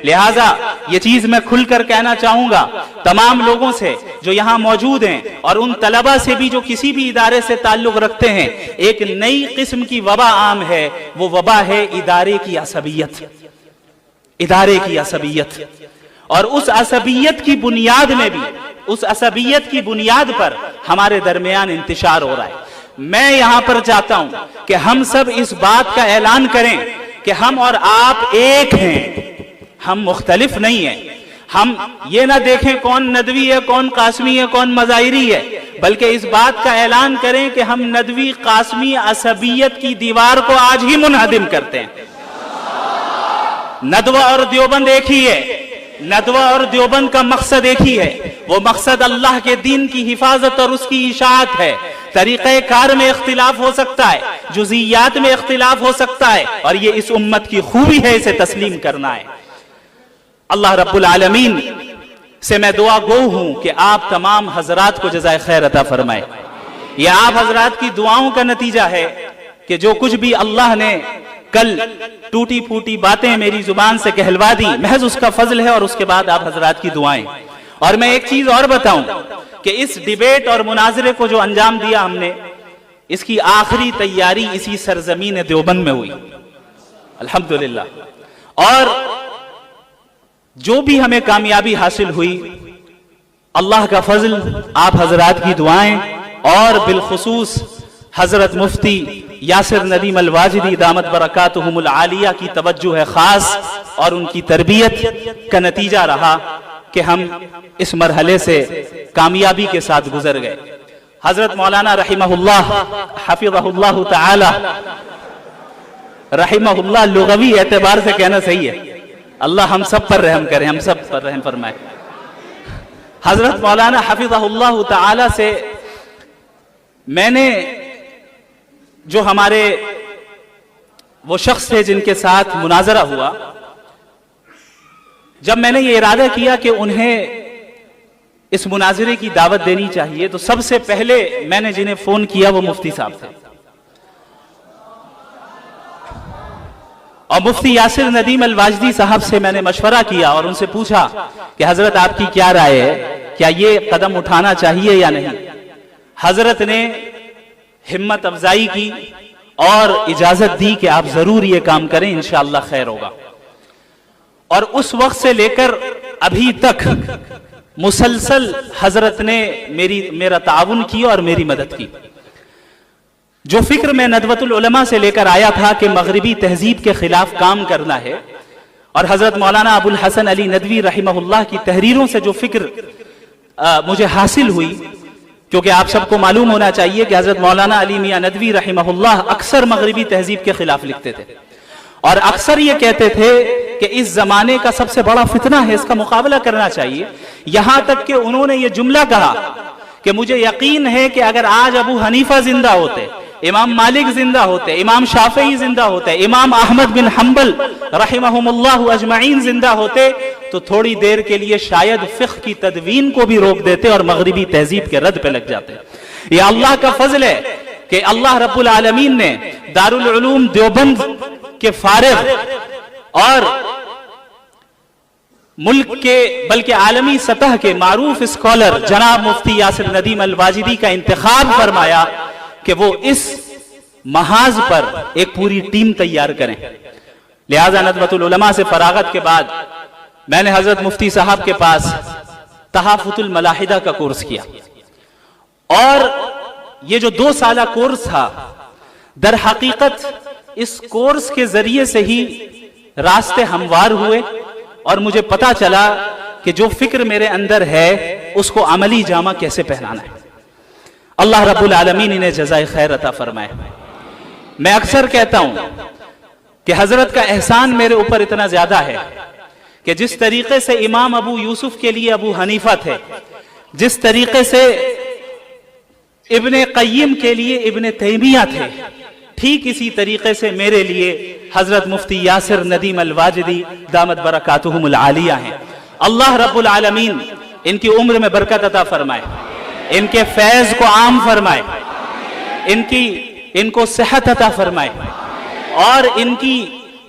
لہٰذا یہ چیز میں کھل کر کہنا چاہوں گا تمام لوگوں سے جو یہاں موجود ہیں اور ان طلبہ سے بھی جو کسی بھی ادارے سے تعلق رکھتے ہیں، ایک نئی قسم کی وبا عام ہے، وہ وبا ہے ادارے کی عصبیت، ادارے کی عصبیت۔ اور اس عصبیت کی بنیاد میں بھی، اس عصبیت کی بنیاد پر ہمارے درمیان انتشار ہو رہا ہے۔ میں یہاں پر چاہتا ہوں کہ ہم سب اس بات کا اعلان کریں کہ ہم اور آپ ایک ہیں، ہم مختلف نہیں ہیں۔ ہم یہ نہ دیکھیں کون ندوی ہے، کون قاسمی ہے، کون مظاہری ہے، بلکہ اس بات کا اعلان کریں کہ ہم ندوی قاسمی عصبیت کی دیوار کو آج ہی منہدم کرتے ہیں۔ ندوہ اور دیوبند ایک ہی ہے، ندوہ اور دیوبند کا مقصد ایک ہی ہے، وہ مقصد اللہ کے دین کی حفاظت اور اس کی اشاعت ہے۔ طریقہ کار میں اختلاف ہو سکتا ہے، جزئیات میں اختلاف ہو سکتا ہے، اور یہ اس امت کی خوبی ہے، اسے تسلیم کرنا ہے۔ اللہ رب العالمین سے میں دعا گو ہوں کہ آپ تمام حضرات کو جزائے خیر عطا فرمائے۔ یہ آپ حضرات کی دعاؤں کا نتیجہ ہے کہ جو کچھ بھی اللہ نے کل ٹوٹی پھوٹی باتیں میری زبان سے کہلوا دی، محض اس کا فضل ہے، اور اس کے بعد آپ حضرات کی دعائیں۔ اور میں ایک چیز اور بتاؤں کہ اس ڈیبیٹ اور مناظرے کو جو انجام دیا ہم نے، اس کی آخری تیاری اسی سرزمین دیوبند میں ہوئی الحمدللہ۔ اور جو بھی ہمیں کامیابی حاصل ہوئی، اللہ کا فضل، آپ حضرات کی دعائیں، اور بالخصوص حضرت مفتی یاسر ندیم الواجدی دامت برکاتہم العالیہ کی توجہ ہے خاص اور ان کی تربیت کا نتیجہ رہا کہ ہم اس مرحلے سے کامیابی کے ساتھ گزر گئے۔ حضرت مولانا رحمہ اللہ حفظہ اللہ تعالی، رحمہ اللہ لغوی اعتبار سے کہنا صحیح ہے، اللہ ہم سب پر رحم کرے، ہم سب پر رحم فرمائے۔ حضرت مولانا حفظہ اللہ تعالی سے میں نے، جو ہمارے وہ شخص تھے جن کے ساتھ مناظرہ ہوا، جب میں نے یہ ارادہ کیا کہ انہیں اس مناظرے کی دعوت دینی چاہیے، تو سب سے پہلے میں نے جنہیں فون کیا وہ مفتی صاحب تھے، اور مفتی یاسر ندیم الواجدی صاحب سے میں نے مشورہ کیا اور ان سے پوچھا کہ حضرت آپ کی کیا رائے ہے، کیا یہ قدم اٹھانا چاہیے یا نہیں؟ حضرت نے ہمت افزائی کی اور اجازت دی کہ آپ ضرور یہ کام کریں، انشاءاللہ خیر ہوگا۔ اور اس وقت سے لے کر ابھی تک مسلسل حضرت نے میرا تعاون کیا اور میری مدد کی۔ جو فکر میں ندوۃ العلماء سے لے کر آیا تھا کہ مغربی تہذیب کے خلاف کام کرنا ہے، اور حضرت مولانا ابو الحسن علی ندوی رحمہ اللہ کی تحریروں سے جو فکر مجھے حاصل ہوئی، کیونکہ آپ سب کو معلوم ہونا چاہیے کہ حضرت مولانا علی میاں ندوی رحمہ اللہ اکثر مغربی تہذیب کے خلاف لکھتے تھے، اور اکثر یہ کہتے تھے کہ اس زمانے کا سب سے بڑا فتنہ ہے، اس کا مقابلہ کرنا چاہیے۔ یہاں تک کہ انہوں نے یہ جملہ کہا کہ مجھے یقین ہے کہ اگر آج ابو حنیفہ زندہ ہوتے، امام مالک زندہ ہوتے، امام شافعی زندہ ہوتے، امام احمد بن حنبل رحمہم اللہ اجمعین زندہ ہوتے، تو تھوڑی دیر کے لیے شاید فقہ کی تدوین کو بھی روک دیتے اور مغربی تہذیب کے رد پہ لگ جاتے۔ یہ اللہ کا فضل ہے کہ اللہ رب العالمین نے دارالعلوم دیوبند کے فارغ اور ملک کے بلکہ عالمی سطح کے معروف اسکالر جناب مفتی یاسر ندیم الواجدی کا انتخاب فرمایا کہ وہ اس محاذ پر ایک پوری ٹیم تیار کریں۔ لہذا ندوۃ العلماء سے فراغت کے بعد میں نے حضرت مفتی صاحب کے پاس تحافظ الملاحدہ کا کورس کیا، اور یہ جو 2 سالہ کورس تھا، در حقیقت اس کورس کے ذریعے سے ہی راستے ہموار ہوئے، اور مجھے پتا چلا کہ جو فکر میرے اندر ہے اس کو عملی جامہ کیسے پہنانا ہے۔ اللہ رب العالمین انہیں جزائے خیر عطا فرمائے۔ میں اکثر کہتا ہوں کہ حضرت کا احسان میرے اوپر اتنا زیادہ ہے کہ جس طریقے سے امام ابو یوسف کے لیے ابو حنیفہ تھے، جس طریقے سے ابن قیم کے لیے ابن تیمیہ تھے، ٹھیک اسی طریقے سے میرے لیے حضرت مفتی یاسر ندیم الواجدی دامت برکاتہم العالیہ ہیں۔ اللہ رب العالمین ان کی عمر میں برکت عطا فرمائے، ان کے فیض کو عام فرمائے، ان کو صحت عطا فرمائے، اور ان کی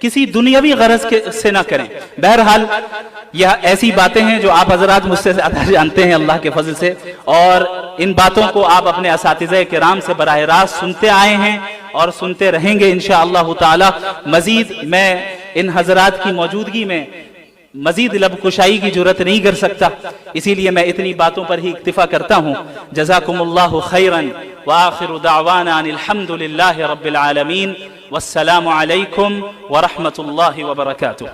کسی دنیاوی غرض سے نہ کریں. بہرحال یہ ایسی باتیں ہیں جو آپ حضرات مجھ سے زیادہ جانتے ہیں اللہ کے فضل سے، اور ان باتوں کو آپ اپنے اساتذہ کرام سے براہ راست سنتے آئے ہیں اور سنتے رہیں گے انشاءاللہ تعالی. مزید میں ان حضرات کی موجودگی میں مزید لب کشائی کی جرت نہیں کر سکتا، اسی لیے میں اتنی باتوں پر ہی اکتفا کرتا ہوں. جزاکم اللہ خیرا وآخر دعوانا ان الحمد للہ رب العالمین والسلام علیکم ورحمۃ اللہ وبرکاتہ.